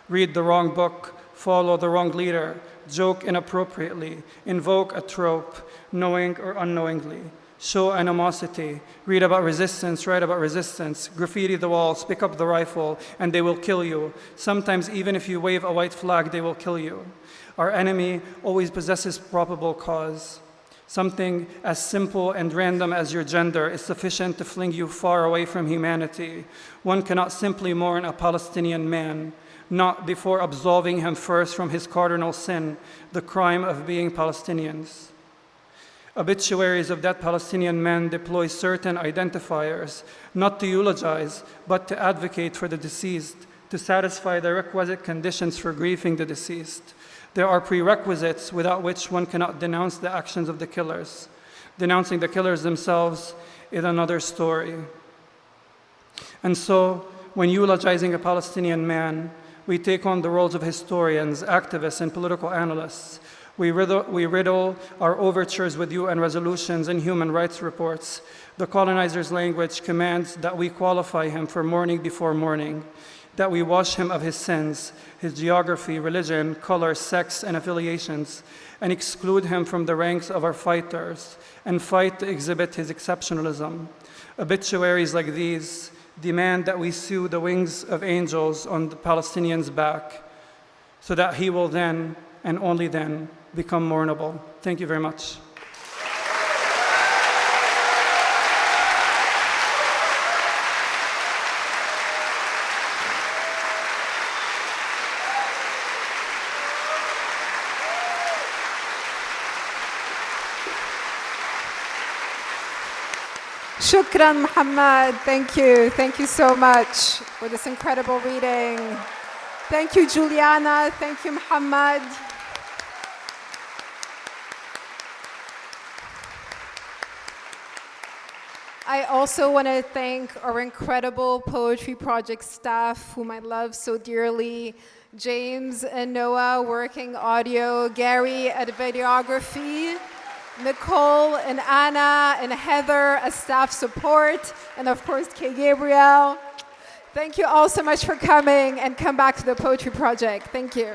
Read the wrong book, follow the wrong leader, joke inappropriately, invoke a trope, knowing or unknowingly, show animosity, read about resistance, write about resistance, graffiti the walls, pick up the rifle, and they will kill you. Sometimes even if you wave a white flag, they will kill you. Our enemy always possesses probable cause. Something as simple and random as your gender is sufficient to fling you far away from humanity. One cannot simply mourn a Palestinian man, not before absolving him first from his cardinal sin, the crime of being Palestinians. Obituaries of dead Palestinian men deploy certain identifiers, not to eulogize, but to advocate for the deceased, to satisfy the requisite conditions for grieving the deceased. There are prerequisites without which one cannot denounce the actions of the killers. Denouncing the killers themselves is another story. And so, when eulogizing a Palestinian man, we take on the roles of historians, activists, and political analysts. We riddle our overtures with UN resolutions and human rights reports. The colonizer's language commands that we qualify him for mourning before mourning, that we wash him of his sins, his geography, religion, color, sex, and affiliations, and exclude him from the ranks of our fighters, and fight to exhibit his exceptionalism. Obituaries like these demand that we sew the wings of angels on the Palestinian's back, so that he will then, and only then, become mournable. Thank you very much. Shukran, Muhammad. Thank you. Thank you so much for this incredible reading. Thank you, Juliana. Thank you, Muhammad. I also want to thank our incredible Poetry Project staff, whom I love so dearly. James and Noah working audio, Gary at videography, Nicole and Anna and Heather as staff support, and of course, Kay Gabriel. Thank you all so much for coming, and come back to the Poetry Project. Thank you.